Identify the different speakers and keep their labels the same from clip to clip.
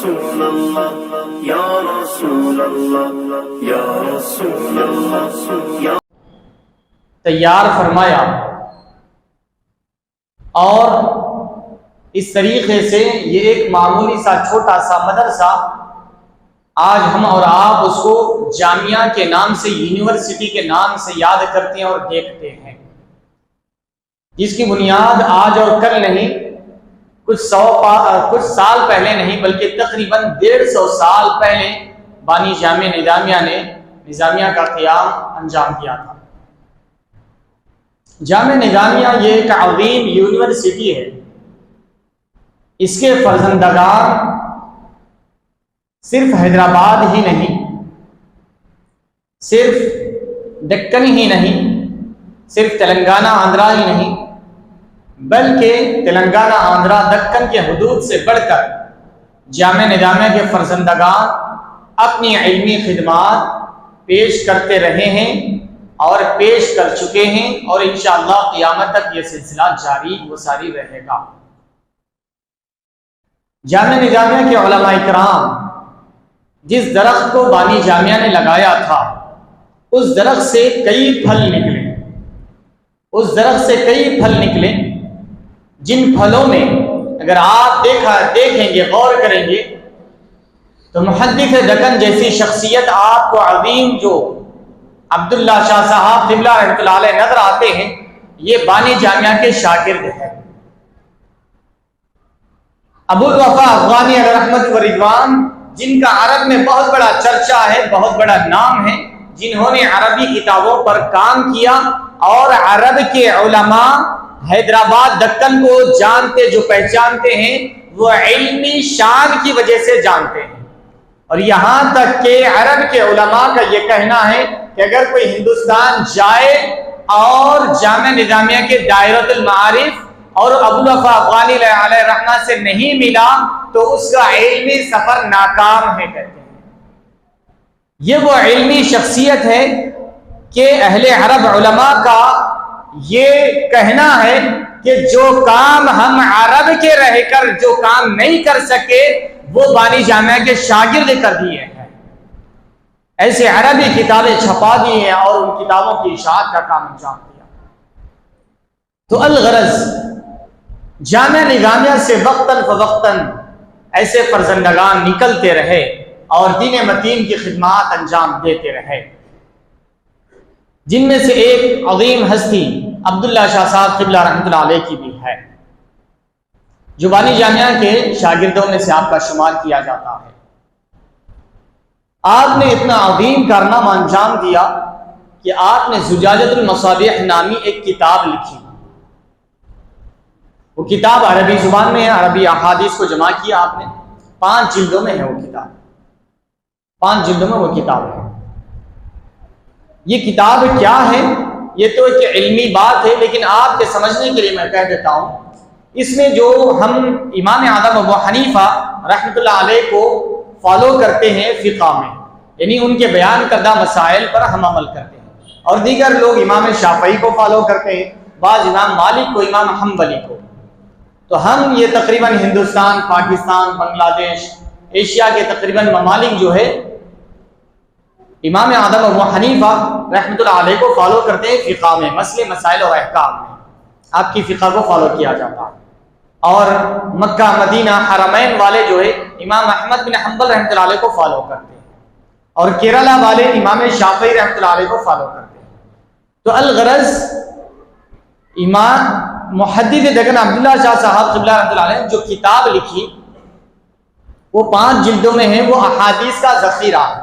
Speaker 1: رسول اللہ یا رسول اللہ یا رسول اللہ یا
Speaker 2: تیار فرمایا، اور اس طریقے سے یہ ایک معمولی سا چھوٹا سا مدرسہ آج ہم اور آپ اس کو جامعہ کے نام سے، یونیورسٹی کے نام سے یاد کرتے ہیں اور دیکھتے ہیں، جس کی بنیاد آج اور کل نہیں، کچھ سال پہلے نہیں بلکہ تقریباً 150 سال پہلے بانی جامعہ نظامیہ نے نظامیہ کا قیام انجام دیا تھا۔ جامعہ نظامیہ یہ ایک عظیم یونیورسٹی ہے، اس کے فرزندگان صرف حیدرآباد ہی نہیں، صرف دکن ہی نہیں، صرف تلنگانہ آندھرا ہی نہیں، بلکہ تلنگانہ آندھرا دکن کے حدود سے بڑھ کر جامعہ نظامیہ کے فرزندگان اپنی علمی خدمات پیش کرتے رہے ہیں اور پیش کر چکے ہیں، اور انشاءاللہ قیامت تک یہ سلسلہ جاری و ساری رہے گا۔ جامعہ نظامیہ کے علماء کرام جس درخت کو بانی جامعہ نے لگایا تھا، اس درخت سے کئی پھل نکلے، اس درخت سے کئی پھل نکلے، جن پھلوں میں اگر آپ دیکھیں گے، غور کریں گے، تو محدث دکن جیسی شخصیت آپ کو عظیم جو عبداللہ شاہ صاحب قبلہ رحمۃ اللہ علیہ نظر آتے ہیں، یہ بانی جامعہ کے شاگرد ہیں۔ ابو الوفا افغانی علیہ رحمت و رضوان، جن کا عرب میں بہت بڑا چرچا ہے، بہت بڑا نام ہے، جنہوں نے عربی کتابوں پر کام کیا اور عرب کے علماء حیدرآباد دکن کو جانتے، جو پہچانتے ہیں، وہ علمی شان کی وجہ سے جانتے ہیں، اور یہاں تک کہ عرب کے علماء کا یہ کہنا ہے کہ اگر کوئی ہندوستان جائے اور جامعہ نظامیہ کے دائرۃ المعارف اور ابو الوفا افغانی علیہ رحمہ سے نہیں ملا تو اس کا علمی سفر ناکام ہے، کہتے ہیں۔ یہ وہ علمی شخصیت ہے کہ اہل عرب علماء کا یہ کہنا ہے کہ جو کام ہم عرب کے رہ کر جو کام نہیں کر سکے، وہ بانی جامعہ کے شاگرد کر دیے ہیں، ایسے عربی کتابیں چھپا دی ہیں اور ان کتابوں کی اشاعت کا کام انجام دیا۔ تو الغرض جامعہ نظامیہ سے وقتاً فوقتاً ایسے فرزندگان نکلتے رہے اور دین متین کی خدمات انجام دیتے رہے، جن میں سے ایک عظیم ہستی عبداللہ شاہ صاحب قبلہ رحمۃ اللہ علیہ کی بھی ہے، جو بانی جامعہ کے شاگردوں میں سے آپ کا شمار کیا جاتا ہے۔ آپ نے اتنا عظیم کارنامہ انجام دیا کہ آپ نے زجاجۃ المصابیح نامی ایک کتاب لکھی۔ وہ کتاب عربی زبان میں ہے، عربی احادیث کو جمع کیا آپ نے، 5 جلدوں میں ہے وہ کتاب، 5 جلدوں میں وہ کتاب ہے۔ یہ کتاب کیا ہے؟ یہ تو ایک علمی بات ہے، لیکن آپ کے سمجھنے کے لیے میں کہہ دیتا ہوں، اس میں جو ہم امام اعظم ابو حنیفہ رحمۃ اللہ علیہ کو فالو کرتے ہیں فقہ میں، یعنی ان کے بیان کردہ مسائل پر ہم عمل کرتے ہیں، اور دیگر لوگ امام شافعی کو فالو کرتے ہیں، بعض امام مالک کو، امام حنبلی کو، تو ہم یہ تقریباً ہندوستان، پاکستان، بنگلہ دیش، ایشیا کے تقریباً ممالک جو ہے امام اعظم ابو حنیفہ رحمۃ اللہ علیہ کو فالو کرتے ہیں فقہ میں، مسئلے مسائل اور احکام میں آپ کی فقہ کو فالو کیا جاتا ہے، اور مکہ مدینہ حرمین والے جو ہے امام احمد بن حنبل رحمۃ اللہ علیہ کو فالو کرتے ہیں، اور کیرلا والے امام شافعی رحمۃ اللہ علیہ کو فالو کرتے ہیں۔ تو الغرض امام محدث دکن عبداللہ شاہ صاحب قبلہ رحمۃ اللہ علیہ جو کتاب لکھی وہ 5 جلدوں میں ہے، وہ احادیث کا ذخیرہ ہے۔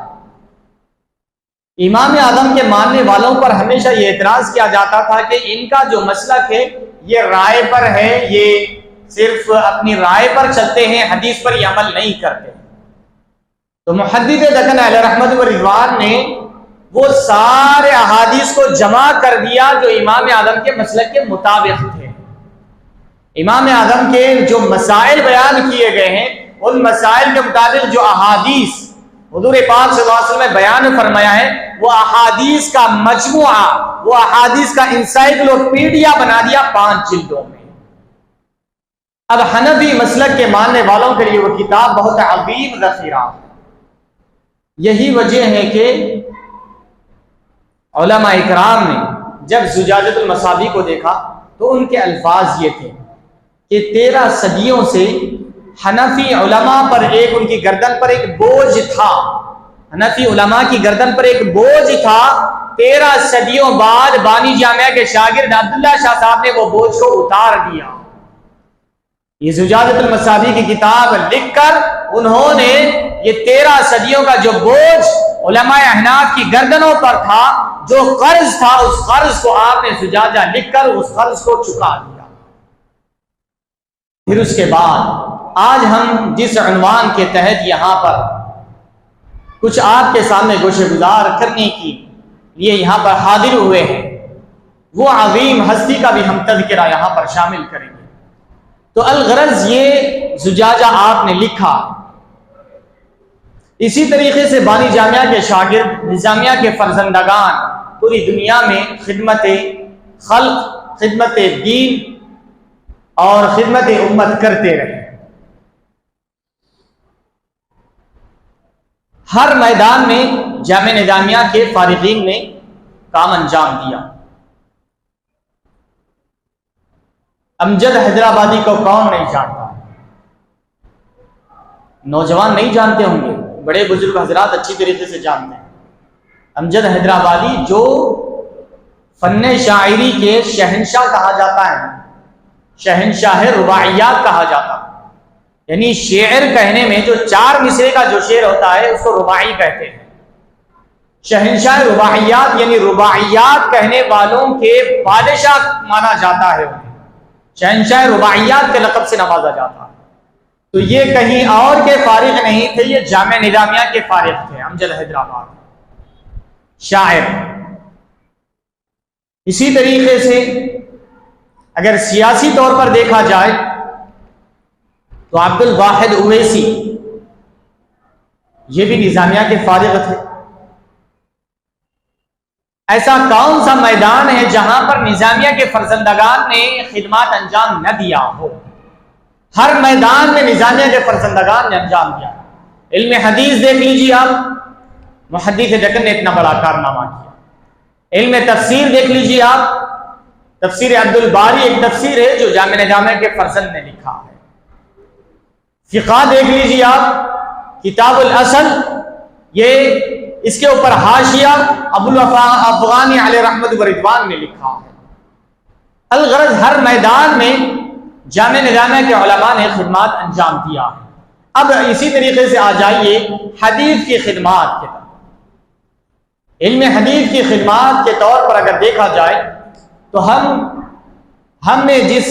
Speaker 2: امام اعظم کے ماننے والوں پر ہمیشہ یہ اعتراض کیا جاتا تھا کہ ان کا جو مسلک ہے یہ رائے پر ہے، یہ صرف اپنی رائے پر چلتے ہیں، حدیث پر یہ عمل نہیں کرتے۔ تو محدث دکن علیہ رحمت و رضوان نے وہ سارے احادیث کو جمع کر دیا جو امام اعظم کے مسلک کے مطابق تھے۔ امام اعظم کے جو مسائل بیان کیے گئے ہیں، ان مسائل کے مطابق جو احادیث حضور پاک صلی اللہ علیہ وسلم نے بیان فرمایا ہے، وہ احادیث کا مجموعہ، وہ احادیث کا انسائکلوپیڈیا بنا دیا 5 جلدوں میں۔ اب حنفی مسلک کے ماننے والوں کے لیے وہ کتاب بہت عظیم ذخیرہ ہے۔ یہی وجہ ہے کہ علماء اکرام نے جب زجاجۃ المصابیح کو دیکھا تو ان کے الفاظ یہ تھے کہ 13 صدیوں سے حنفی علماء پر ان کی گردن پر ایک بوجھ تھا، حنفی علماء کی گردن پر ایک بوجھ تھا۔ 13 صدیوں بعد بانی جامعہ کے شاگرد عبداللہ شاہ صاحب نے وہ بوجھ کو اتار دیا۔ یہ زجاجۃ المصابیح کی کتاب لکھ کر انہوں نے یہ 13 صدیوں کا جو بوجھ علماء احناف کی گردنوں پر تھا، جو قرض تھا، اس قرض کو آپ نے زجاجہ لکھ کر اس قرض کو چکا دیا۔ پھر اس کے بعد آج ہم جس عنوان کے تحت یہاں پر کچھ آپ کے سامنے گوشہ گزار کرنے کی لیے یہاں پر حاضر ہوئے ہیں، وہ عظیم ہستی کا بھی ہم تذکرہ یہاں پر شامل کریں گے۔ تو الغرض یہ زجاجہ آپ نے لکھا، اسی طریقے سے بانی جامعہ کے شاگرد، نظامیہ کے فرزندگان پوری دنیا میں خدمت خلق، خدمت دین اور خدمت امت کرتے رہے۔ ہر میدان میں جامعہ نظامیہ کے فارغین نے کام انجام دیا۔ امجد حیدرآبادی کو کون نہیں جانتا؟ نوجوان نہیں جانتے ہوں گے، بڑے بزرگ حضرات اچھی طریقے سے جانتے ہیں۔ امجد حیدرآبادی جو فن شاعری کے شہنشاہ کہا جاتا ہے، شہنشاہ رباعیات کہا جاتا ہے، یعنی شعر کہنے میں جو 4 مصرے کا جو شعر ہوتا ہے اس کو رباعی کہتے ہیں۔ شہنشاہ رباعیات یعنی رباعیات کہنے والوں کے بادشاہ مانا جاتا ہے، انہیں شہنشاہ رباعیات کے لقب سے نوازا جاتا ہے۔ تو یہ کہیں اور کے فارغ نہیں تھے، یہ جامعہ نظامیہ کے فارغ تھے امجد حیدرآباد شاعر۔ اسی طریقے سے اگر سیاسی طور پر دیکھا جائے تو عبد الواحد اویسی یہ بھی نظامیہ کے فارغ تھے۔ ایسا کون سا میدان ہے جہاں پر نظامیہ کے فرزندگان نے خدمات انجام نہ دیا ہو؟ ہر میدان میں نظامیہ کے فرزندگان نے انجام دیا۔ علم حدیث دیکھ لیجیے آپ، محدث دکن نے اتنا بڑا کارنامہ کیا۔ علم تفسیر دیکھ لیجیے آپ، تفسیر عبد الباری ایک تفسیر ہے جو جامعہ نظامیہ کے فرزند نے لکھا ہے۔ فقہ دیکھ لیجیے آپ، کتاب الاصل، یہ اس کے اوپر حاشیہ ابو الافغانی علیہ رحمت و رضوان نے لکھا ہے۔ الغرض ہر میدان میں جامعہ نظامیہ کے علماء نے خدمات انجام دیا ہے۔ اب اسی طریقے سے آ جائیے حدیث کی خدمات کے طرف۔ علم حدیث کی خدمات کے طور پر اگر دیکھا جائے تو ہم نے جس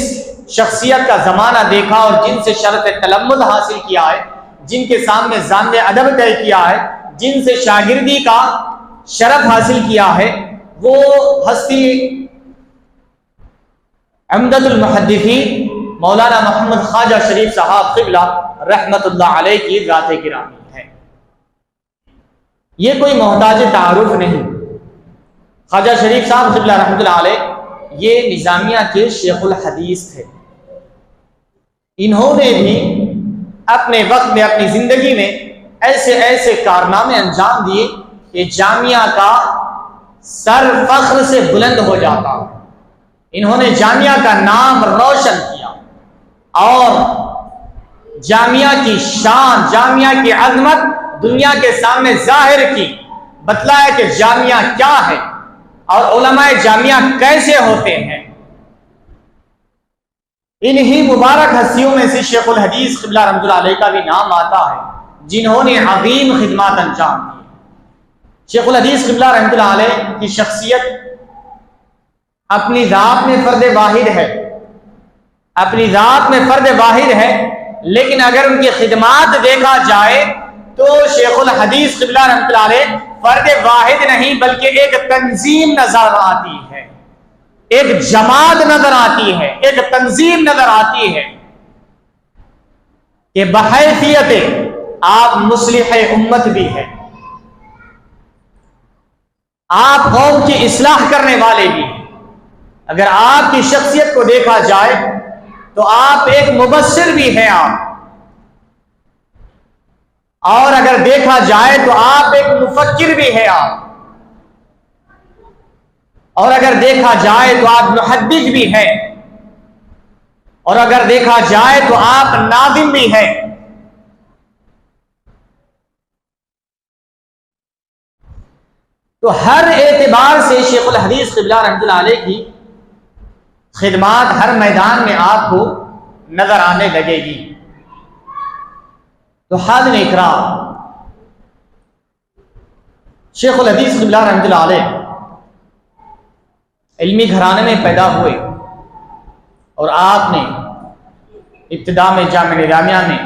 Speaker 2: شخصیت کا زمانہ دیکھا اور جن سے شرف تلمذ حاصل کیا ہے، جن کے سامنے ضامن ادب طے کیا ہے، جن سے شاگردی کا شرف حاصل کیا ہے، وہ ہستی عمدۃ المحدثین مولانا محمد خواجہ شریف صاحب قبلہ رحمت اللہ علیہ کی ذات گرامی ہے۔ یہ کوئی محتاج تعارف نہیں۔ خواجہ شریف صاحب قبلہ رحمت اللہ علیہ یہ نظامیہ کے شیخ الحدیث تھے۔ انہوں نے بھی اپنے وقت میں، اپنی زندگی میں ایسے کارنامے انجام دیے کہ جامعہ کا سر فخر سے بلند ہو جاتا۔ انہوں نے جامعہ کا نام روشن کیا اور جامعہ کی شان، جامعہ کی عظمت دنیا کے سامنے ظاہر کی، بتلایا کہ جامعہ کیا ہے اور علماء جامعہ کیسے ہوتے ہیں۔ انہی مبارک ہستیوں میں سے شیخ الحدیث قبلہ رحمۃ اللہ علیہ کا بھی نام آتا ہے، جنہوں نے عظیم خدمات انجام دی۔ شیخ الحدیث قبلہ رحمۃ اللہ علیہ کی شخصیت اپنی ذات میں فرد واحد ہے، اپنی ذات میں فرد واحد ہے، لیکن اگر ان کی خدمات دیکھا جائے تو شیخ الحدیث قبلہ رحمۃ اللہ علیہ فرد واحد نہیں بلکہ ایک تنظیم نظر آتی ہے، ایک جماعت نظر آتی ہے، ایک تنظیم نظر آتی ہے کہ بحیثیت آپ مصلح امت بھی ہیں، آپ قوم کی اصلاح کرنے والے بھی ہیں۔ اگر آپ کی شخصیت کو دیکھا جائے تو تو آپ ایک مبصر بھی ہیں آپ، اور اگر دیکھا جائے تو آپ ایک مفکر بھی ہیں آپ، اور اگر دیکھا جائے تو آپ محدث بھی ہیں، اور اگر دیکھا جائے تو آپ ناظم بھی ہیں۔ تو ہر اعتبار سے شیخ الحدیث قبلہ رحمۃ اللہ علیہ کی خدمات ہر میدان میں آپ کو نظر آنے لگے گی۔ تو حاضرین اکرام، شیخ الحدیث قبلہ رحمۃ اللہ علیہ علمی گھرانے میں پیدا ہوئے، اور آپ نے ابتدا میں جامعہ نظامیہ میں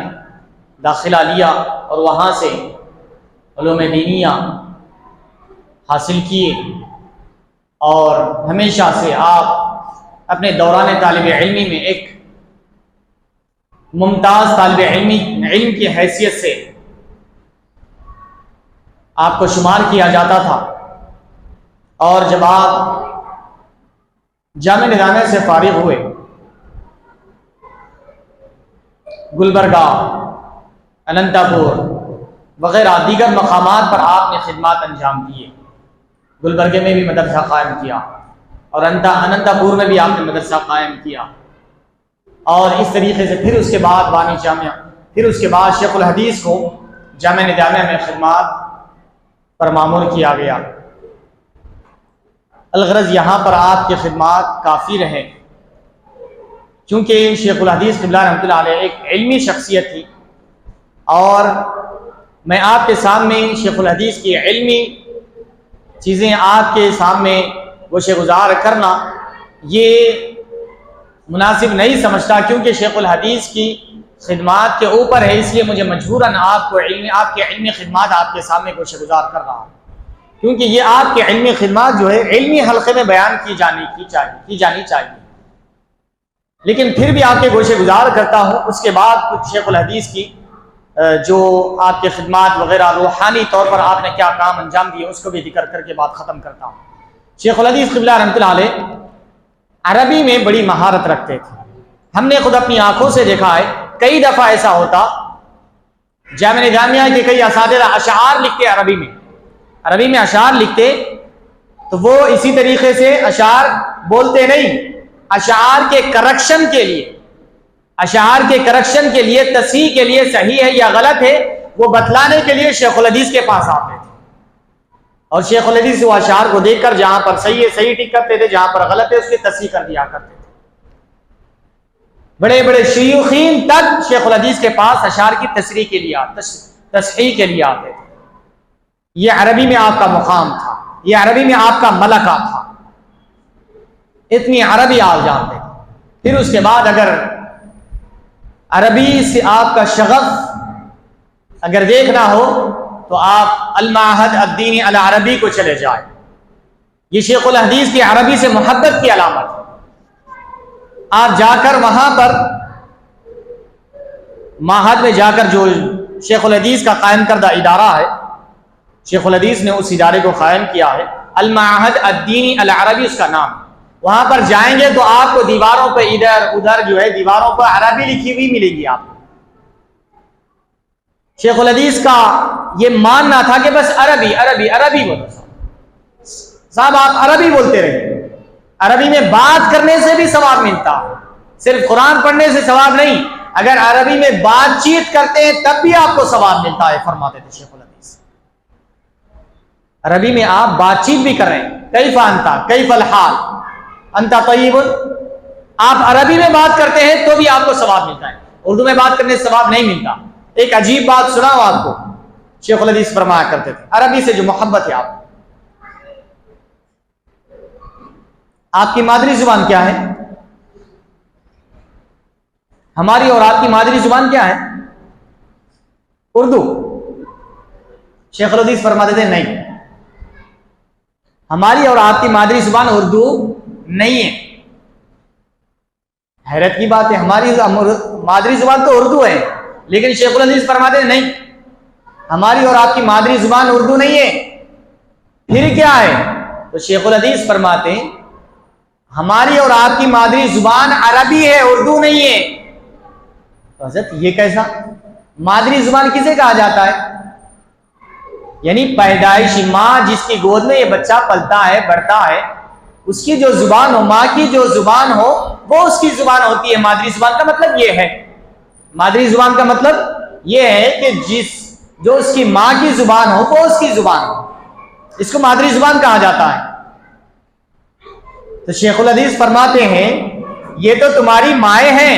Speaker 2: داخلہ لیا اور وہاں سے علوم دینیہ حاصل کیے، اور ہمیشہ سے آپ اپنے دوران طالب علمی میں ایک ممتاز طالب علم کی حیثیت سے آپ کو شمار کیا جاتا تھا۔ اور جب آپ جامعہ نظامیہ سے فارغ ہوئے، گلبرگہ، اننتا پور وغیرہ دیگر مقامات پر آپ نے خدمات انجام دیے۔ گلبرگے میں بھی مدرسہ قائم کیا، اور اننتا پور میں بھی آپ نے مدرسہ قائم کیا، اور اس طریقے سے پھر اس کے بعد بانی جامعہ، پھر اس کے بعد شیخ الحدیث کو جامعہ نظامیہ میں خدمات پر مامور کیا گیا۔ الغرض یہاں پر آپ کی خدمات کافی رہے، کیونکہ شیخ الحدیث قبلہ رحمۃ اللہ علیہ ایک علمی شخصیت تھی، اور میں آپ کے سامنے شیخ الحدیث کی علمی چیزیں آپ کے سامنے گوشے گزار کرنا یہ مناسب نہیں سمجھتا، کیونکہ شیخ الحدیث کی خدمات کے اوپر ہے، اس لیے مجھے مجبوراً آپ کے علمی خدمات آپ کے سامنے گوشے گزار کر رہا ہوں، کیونکہ یہ آپ کی علمی خدمات جو ہے علمی حلقے میں بیان کی جانی چاہیے، لیکن پھر بھی آپ کے گوشے گزار کرتا ہوں۔ اس کے بعد کچھ شیخ الحدیث کی جو آپ کے خدمات وغیرہ روحانی طور پر آپ نے کیا کام انجام دیے اس کو بھی ذکر کر کے بات ختم کرتا ہوں۔ شیخ الحدیث قبلہ رحمۃ اللہ علیہ عربی میں بڑی مہارت رکھتے تھے، ہم نے خود اپنی آنکھوں سے دیکھا ہے۔ کئی دفعہ ایسا ہوتا، جامعہ نظامیہ کے کئی اساتذہ اشعار لکھتے عربی میں اشعار لکھتے، تو وہ اسی طریقے سے اشعار بولتے نہیں، اشعار کے کریکشن کے لیے تصحیح کے لیے صحیح ہے یا غلط ہے وہ بتلانے کے لیے شیخ الحدیث کے پاس آتے تھے، اور شیخ الحدیث وہ اشعار کو دیکھ کر جہاں پر صحیح ہے صحیح ٹک کرتے تھے، جہاں پر غلط ہے اس کی تصحیح کر دیا کرتے تھے۔ بڑے بڑے شیوخین تک شیخ الحدیث کے پاس اشعار کی تصحیح کے لیے آتے تھے۔ یہ عربی میں آپ کا مقام تھا، یہ عربی میں آپ کا ملکہ تھا، اتنی عربی آپ جانتے تھے۔ پھر اس کے بعد اگر عربی سے آپ کا شغف اگر دیکھنا ہو تو آپ المعہد الدینی العربی کو چلے جائیں، یہ شیخ الحدیث کی عربی سے محبت کی علامت ہے۔ آپ جا کر وہاں پر معہد میں جا کر جو شیخ الحدیث کا قائم کردہ ادارہ ہے، شیخ الحدیث نے اس ادارے کو قائم کیا ہے، المعہد الدینی العربی اس کا نام۔ وہاں پر جائیں گے تو آپ کو دیواروں پہ ادھر ادھر جو ہے دیواروں پر عربی لکھی ہوئی ملے گی آپ کو۔ شیخ الحدیث کا یہ ماننا تھا کہ بس عربی بولو صاحب، آپ عربی بولتے رہے، عربی میں بات کرنے سے بھی ثواب ملتا، صرف قرآن پڑھنے سے ثواب نہیں، اگر عربی میں بات چیت کرتے ہیں تب بھی آپ کو ثواب ملتا ہے، فرماتے تھے شیخ الحدیث۔ عربی میں آپ بات چیت بھی کر رہے ہیں، کیف انت، کیف الحال، انت طیب، آپ عربی میں بات کرتے ہیں تو بھی آپ کو ثواب ملتا ہے، اردو میں بات کرنے سے ثواب نہیں ملتا۔ ایک عجیب بات سناؤ آپ کو، شیخ الحدیث فرمایا کرتے تھے عربی سے جو محبت ہے آپ کی مادری زبان کیا ہے؟ ہماری اور آپ کی مادری زبان کیا ہے؟ اردو۔ شیخ الحدیث فرماتے تھے نہیں، ہماری اور آپ کی مادری زبان اردو نہیں ہے۔ حیرت کی بات ہے، ہماری مادری زبان تو اردو ہے، لیکن شیخ الحدیث فرماتے ہیں نہیں، ہماری اور آپ کی مادری زبان اردو نہیں ہے، پھر کیا ہے؟ تو شیخ الحدیث فرماتے ہیں ہماری اور آپ کی مادری زبان عربی ہے، اردو نہیں ہے۔ حضرت یہ کیسا؟ مادری زبان کسے کہا جاتا ہے؟ یعنی پیدائشی ماں جس کی گود میں یہ بچہ پلتا ہے، بڑھتا ہے، اس کی جو زبان ہو، ماں کی جو زبان ہو وہ اس کی زبان ہوتی ہے۔ مادری زبان کا مطلب یہ ہے، مادری زبان کا مطلب یہ ہے کہ جو اس کی ماں کی زبان ہو وہ اس کی زبان ہو، اس کو مادری زبان کہا جاتا ہے۔ تو شیخ الحدیث فرماتے ہیں یہ تو تمہاری مائیں ہیں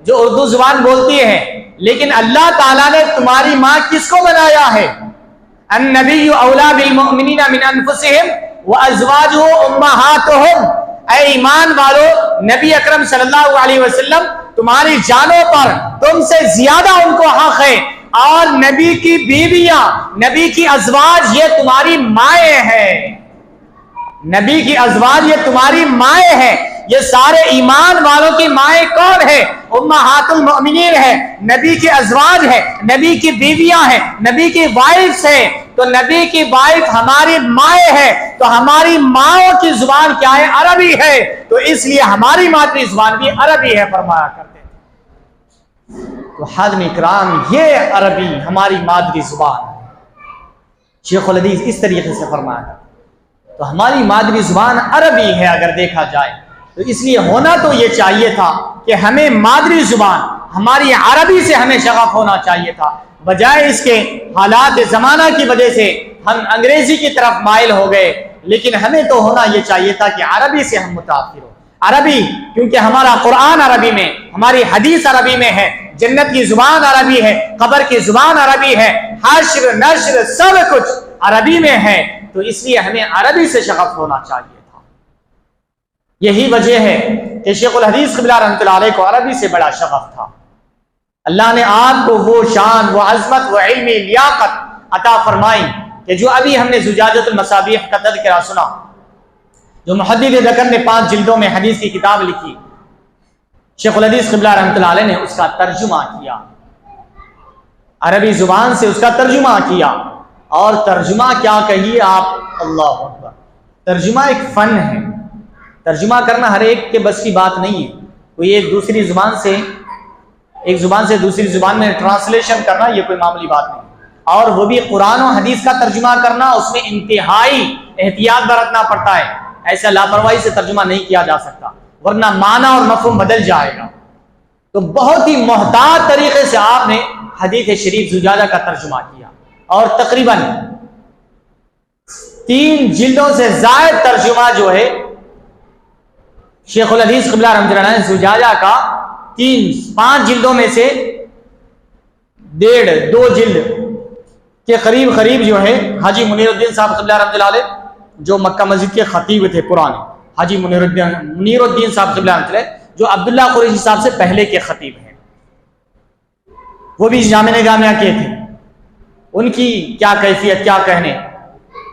Speaker 2: جو اردو زبان بولتی ہے، لیکن اللہ تعالیٰ نے تمہاری ماں کس کو بنایا ہے؟ النبی اولا بالمؤمنین من انفسہم وازواجہ امہاتہم، اے ایمان والو، نبی اکرم صلی اللہ علیہ وسلم تمہاری جانوں پر تم سے زیادہ ان کو حق ہے، اور نبی کی بیویاں، نبی کی ازواج یہ تمہاری مائیں ہیں، نبی کی ازواج یہ تمہاری مائیں ہیں۔ یہ سارے ایمان والوں کی مائیں کون ہے؟ امہات المؤمنین ہے، نبی کی ازواج ہے، نبی کی بیویاں ہیں، نبی کی وائفز ہیں۔ تو نبی کی وائف ہماری مائیں ہے، تو ہماری ماؤں کی زبان کیا ہے؟ عربی ہے، تو اس لیے ہماری مادری زبان بھی عربی ہے فرمایا کرتے ہیں۔ تو حاضرین اکرام، یہ عربی ہماری مادری زبان ہے۔ شیخ الحدیث اس طریقے سے فرمایا کرتے ہیں۔ تو ہماری مادری زبان عربی ہے اگر دیکھا جائے تو، اس لیے ہونا تو یہ چاہیے تھا کہ ہمیں مادری زبان ہماری عربی سے ہمیں شغف ہونا چاہیے تھا، بجائے اس کے حالات زمانہ کی وجہ سے ہم انگریزی کی طرف مائل ہو گئے۔ لیکن ہمیں تو ہونا یہ چاہیے تھا کہ عربی سے ہم متاثر ہو، عربی، کیونکہ ہمارا قرآن عربی میں، ہماری حدیث عربی میں ہے، جنت کی زبان عربی ہے، قبر کی زبان عربی ہے، حشر نشر سب کچھ عربی میں ہے، تو اس لیے ہمیں عربی سے شغف ہونا چاہیے تھا۔ یہی وجہ ہے کہ شیخ الحدیث قبلہ رحمۃ اللہ علیہ کو عربی سے بڑا شغف تھا۔ اللہ نے آپ کو وہ شان، وہ عظمت، وہ علمی لیاقت عطا فرمائی کہ جو ابھی ہم نے زجاجۃ المصابیح کا تذکرہ سنا، جو محدث دکر نے 5 جلدوں میں حدیث کی کتاب لکھی، شیخ الحدیث قبلہ رحمۃ اللہ علیہ نے اس کا ترجمہ کیا، عربی زبان سے اس کا ترجمہ کیا۔ اور ترجمہ کیا کہیے آپ، اللہ اکبر، ترجمہ ایک فن ہے۔ ترجمہ کرنا ہر ایک کے بس کی بات نہیں ہے، کوئی ایک دوسری زبان سے، ایک زبان سے دوسری زبان میں ٹرانسلیشن کرنا یہ کوئی معمولی بات نہیں، اور وہ بھی قرآن و حدیث کا ترجمہ کرنا، اس میں انتہائی احتیاط برتنا پڑتا ہے۔ ایسا لاپرواہی سے ترجمہ نہیں کیا جا سکتا، ورنہ معنی اور مفہوم بدل جائے گا۔ تو بہت ہی محتاط طریقے سے آپ نے حدیث شریف زجاجہ کا ترجمہ کیا، اور تقریباً 3 جلدوں سے زائد ترجمہ جو ہے شیخ الحدیث قبلہ رحمۃ اللہ علیہ نے زجاجہ کا 5 جلدوں میں سے 1.5-2 جلد کے قریب جو ہے حاجی منیر الدین صاحب قبلہ رحمۃ اللہ علیہ، جو مکہ مسجد کے خطیب تھے پرانے، حاجی منیر الدین صاحب قبلہ رحمۃ اللہ علیہ، جو عبداللہ قریشی صاحب سے پہلے کے خطیب ہیں، وہ بھی جامع جامعہ کے تھے۔ ان کی کیا کیفیت، کیا کہنے،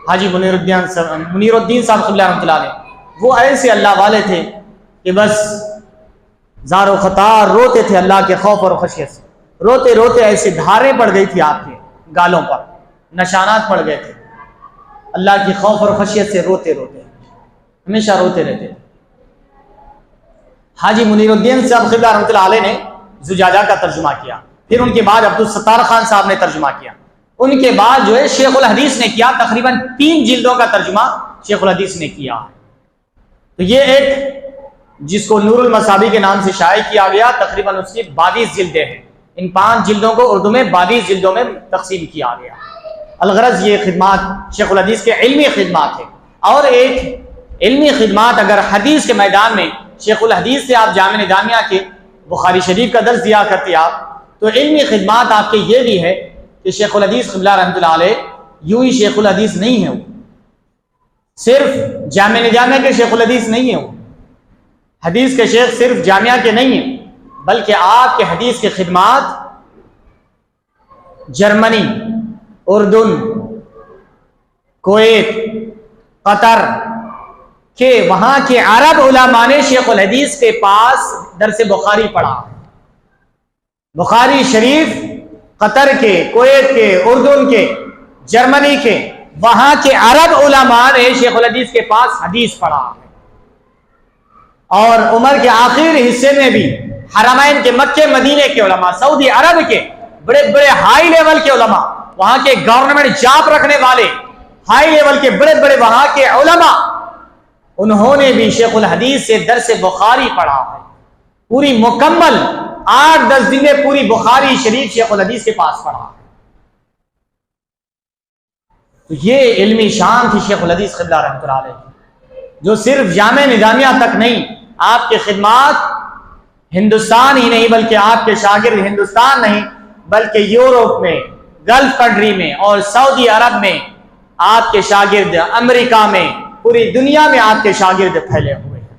Speaker 2: حاجی منیر الدین صاحب قبلہ رحمۃ اللہ علیہ، وہ ایسے اللہ والے تھے کہ بس زار و خطار روتے تھے اللہ کے خوف اور خشیت سے، روتے روتے ایسے دھاریں پڑ گئی تھی آپ کے گالوں پر، نشانات پڑ گئے تھے اللہ کی خوف اور خشیت سے، روتے روتے ہمیشہ روتے رہتے تھے۔ حاجی منیر الدین صاحب قبلہ رحمۃ اللہ علیہ نے زجاجہ کا ترجمہ کیا، پھر ان کے بعد عبدالستار خان صاحب نے ترجمہ کیا، ان کے بعد جو ہے شیخ الحدیث نے کیا، تقریباً 3 جلدوں کا ترجمہ شیخ الحدیث نے کیا۔ تو یہ ایک جس کو نور المصابیح کے نام سے شائع کیا گیا، تقریباً اس کی 22 جلدیں ہیں، ان 5 جلدوں کو اردو میں 22 جلدوں میں تقسیم کیا گیا۔ الغرض یہ خدمات شیخ الحدیث کے علمی خدمات ہیں۔ اور ایک علمی خدمات اگر حدیث کے میدان میں شیخ الحدیث سے آپ جامع جامعہ کے بخاری شریف کا درس دیا کرتے آپ، تو علمی خدمات آپ کے یہ بھی ہے کہ شیخ الحدیث قبلہ رحمۃ اللہ علیہ یوں ہی شیخ الحدیث نہیں ہے، وہ صرف جامع جامعہ کے شیخ الحدیث نہیں ہے، وہ حدیث کے شیخ صرف جامعہ کے نہیں ہیں، بلکہ آپ کے حدیث کی خدمات جرمنی، اردن، کویت، قطر کہ وہاں کے عرب علماء نے شیخ الحدیث کے پاس درس بخاری پڑھا۔ بخاری شریف قطر کے، کویت کے، اردن کے، جرمنی کے، وہاں کے عرب علماء نے شیخ الحدیث کے پاس حدیث پڑھا۔ اور عمر کے آخری حصے میں بھی حرمین کے مکے مدینے کے علماء، سعودی عرب کے بڑے بڑے ہائی لیول کے علماء، وہاں کے گورنمنٹ جاب رکھنے والے ہائی لیول کے بڑے بڑے وہاں کے علماء، انہوں نے بھی شیخ الحدیث سے درس بخاری پڑھا ہے، پوری مکمل 8-10 دن میں پوری بخاری شریف شیخ الحدیث کے پاس پڑھا ہے۔ تو یہ علمی شان تھی شیخ الحدیث قبلہ رحمۃ اللہ علیہ کی، جو صرف جامعہ نظامیہ تک نہیں، آپ کے خدمات ہندوستان ہی نہیں بلکہ آپ کے شاگرد ہندوستان نہیں بلکہ یورپ میں، گلف کنٹری میں اور سعودی عرب میں آپ کے شاگرد، امریکہ میں، پوری دنیا میں آپ کے شاگرد پھیلے ہوئے ہیں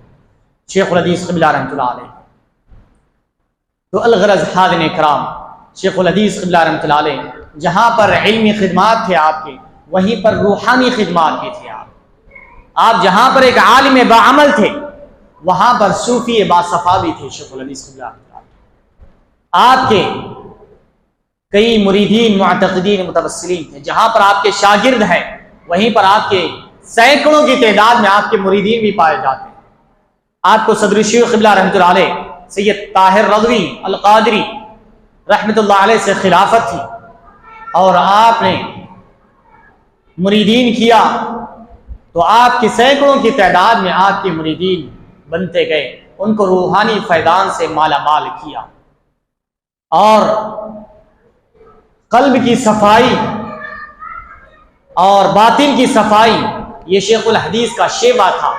Speaker 2: شیخ الحدیث قبلہ رحمۃ اللہ علیہ۔ تو الغرض حاضرین کرام، شیخ الحدیث قبلہ رحمۃ اللہ علیہ جہاں پر علمی خدمات تھے آپ کے، وہیں پر روحانی خدمات بھی تھے آپ جہاں پر ایک عالم باعمل تھے وہاں پر صوفی باصفا بھی تھے شیخ الحدیث قبلہ رحمۃ اللہ علیہ۔ آپ کے کئی مریدین، معتقدین، متوسلین تھے، جہاں پر آپ کے شاگرد ہیں وہیں پر آپ کے سینکڑوں کی تعداد میں آپ کے مریدین بھی پائے جاتے ہیں۔ آپ کو صدر الشیوخ قبلہ رحمۃ اللہ علیہ سید طاہر رضوی القادری رحمۃ اللہ علیہ سے خلافت تھی، اور آپ نے مریدین کیا تو آپ کی سینکڑوں کی تعداد میں آپ کے مریدین بنتے گئے، ان کو روحانی فیضان سے مالا مال کیا، اور قلب کی صفائی اور باطن کی صفائی یہ شیخ الحدیث کا شیوا تھا۔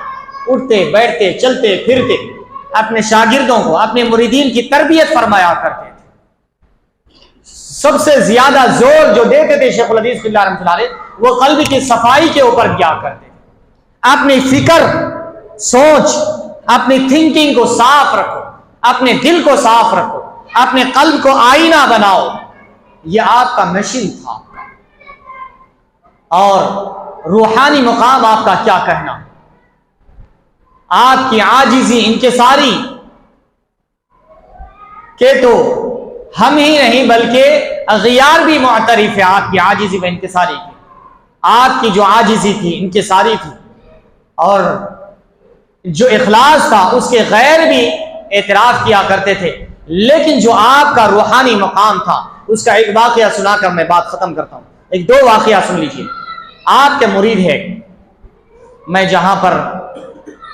Speaker 2: اٹھتے بیٹھتے چلتے پھرتے اپنے شاگردوں کو، اپنے مریدین کی تربیت فرمایا کرتے تھے۔ سب سے زیادہ زور جو دیتے تھے شیخ الحدیث قبلہ رحمۃ اللہ علیہ وہ قلب کی صفائی کے اوپر کیا کرتے تھے۔ اپنی فکر، سوچ، اپنی تھنکنگ کو صاف رکھو، اپنے دل کو صاف رکھو، اپنے قلب کو آئینہ بناؤ، یہ آپ کا مشن تھا۔ اور روحانی مقام آپ کا کیا کہنا، آپ کی عاجزی، انکساری کہ تو ہم ہی نہیں بلکہ اغیار بھی معترف ہے آپ کی عاجزی و انکساری کی۔ آپ کی جو عاجزی تھی، انکساری تھی، اور جو اخلاص تھا اس کے غیر بھی اعتراف کیا کرتے تھے، لیکن جو آپ کا روحانی مقام تھا اس کا ایک واقعہ سنا کر میں بات ختم کرتا ہوں۔ ایک دو واقعہ سن لیجیے۔ آپ کے مرید ہے، میں جہاں پر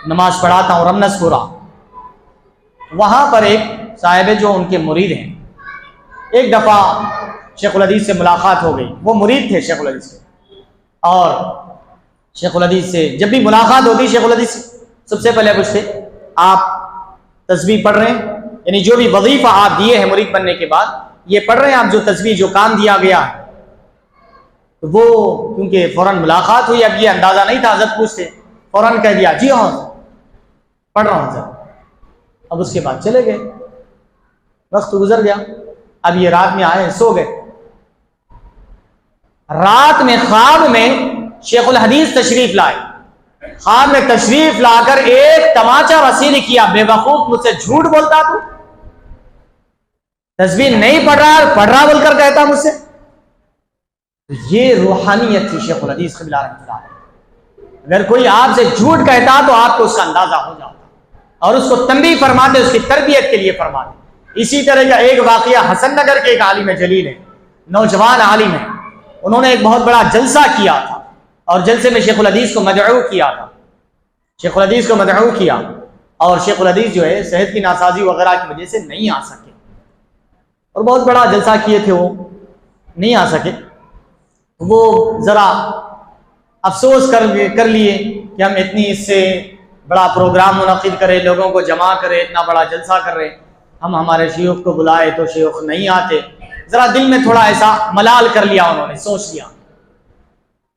Speaker 2: نماز پڑھاتا ہوں رمنس پورا، وہاں پر ایک صاحب جو ان کے مرید ہیں، ایک دفعہ شیخ الحدیث سے ملاقات ہو گئی، وہ مرید تھے شیخ الحدیث سے، اور شیخ الحدیث سے جب بھی ملاقات ہوتی شیخ الحدیث سے سب سے پہلے پوچھتے آپ تسبیح پڑھ رہے ہیں، یعنی جو بھی وظیفہ آپ دیے ہیں مرید بننے کے بعد یہ پڑھ رہے ہیں آپ، جو تسبیح جو کام دیا گیا ہے۔ تو وہ کیونکہ فوراً ملاقات ہوئی، اب یہ اندازہ نہیں تھا، حضرت پوچھتے، فوراً کہہ دیا جی ہاں پڑھ رہا ہوں سر۔ اب اس کے بعد چلے گئے، وقت گزر گیا، اب یہ رات میں آئے، سو گئے۔ رات میں خواب میں شیخ الحدیث تشریف لائے، خواب میں تشریف لا کر ایک تماچا رسید کیا، بے وقوف مجھ سے جھوٹ بولتا تو تسبیح نہیں پڑھ رہا بول کر کہتا مجھ سے۔ یہ روحانیت تھی شیخ الحدیث قبلہ رحمۃ اللہ علیہ۔ اگر کوئی آپ سے جھوٹ کہتا تو آپ کو اس کا اندازہ ہو جاتا اور اس کو تنبیہ فرماتے، اس کی تربیت کے لیے فرماتے۔ اسی طرح کا ایک واقعہ حسن نگر کے ایک عالم جلیل ہے، نوجوان عالم ہے، انہوں نے ایک بہت بڑا جلسہ کیا تھا، اور جلسے میں شیخ الحدیث کو مدعو کیا تھا، شیخ الحدیث کو مدعو کیا، اور شیخ الحدیث جو ہے صحت کی ناسازی وغیرہ کی وجہ سے نہیں آ سکے، اور بہت بڑا جلسہ کیے تھے، وہ نہیں آ سکے۔ وہ ذرا افسوس کر لیے کہ ہم اتنی اس سے بڑا پروگرام منعقد کرے، لوگوں کو جمع کرے، اتنا بڑا جلسہ کر رہے، ہم ہمارے شیوخ کو بلائے تو شیوخ نہیں آتے، ذرا دل میں تھوڑا ایسا ملال کر لیا، انہوں نے سوچ لیا۔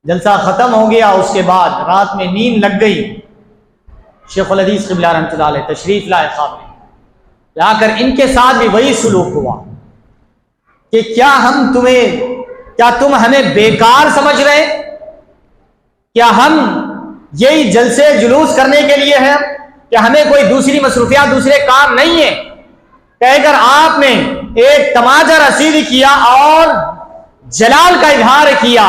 Speaker 2: جلسہ ختم ہو گیا، اس کے بعد رات میں نیند لگ گئی، شیخ الحدیث قبلہ رحمۃ اللہ علیہ تشریف لائے خواب میں، لا کر ان کے ساتھ بھی وہی سلوک ہوا کہ کیا تم ہمیں بیکار سمجھ رہے، کیا ہم یہی جلسے جلوس کرنے کے لیے ہیں، کیا ہمیں کوئی دوسری مصروفیات، دوسرے کام نہیں ہے، کہہ کر آپ نے ایک تماچا رسید کیا اور جلال کا اظہار کیا۔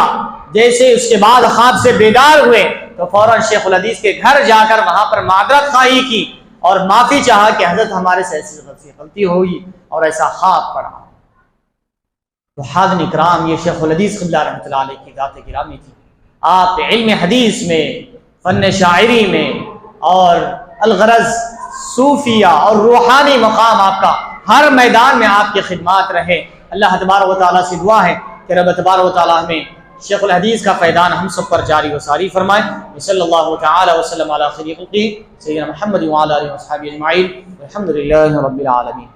Speaker 2: جیسے اس کے بعد خواب سے بیدار ہوئے تو فوراً شیخ الحدیث کے گھر جا کر وہاں پر معذرت خواہی کی، اور معافی چاہا کہ حضرت ہمارے سے ایسی غلطی ہوئی اور ایسا خواب پڑا۔ تو حاضرین اکرام، یہ شیخ الحدیث قبلہ رحمۃ اللہ علیہ کی ذات گرامی تھی۔ آپ علم حدیث میں، فن شاعری میں، اور الغرض صوفیہ اور روحانی مقام آپ کا ہر میدان میں آپ کی خدمات رہے۔ اللہ تبارک و تعالیٰ سے دعا ہے کہ رب تبارک و تعالیٰ ہمیں شیخ الحدیث کا فیضان ہم سب پر جاری و ساری فرمائے۔ صلی اللہ تعالی وسلم علی خیر خلقہ سیدنا محمد وعلی آلہ وصحبہ اجمعین، الحمد للہ رب العالمین۔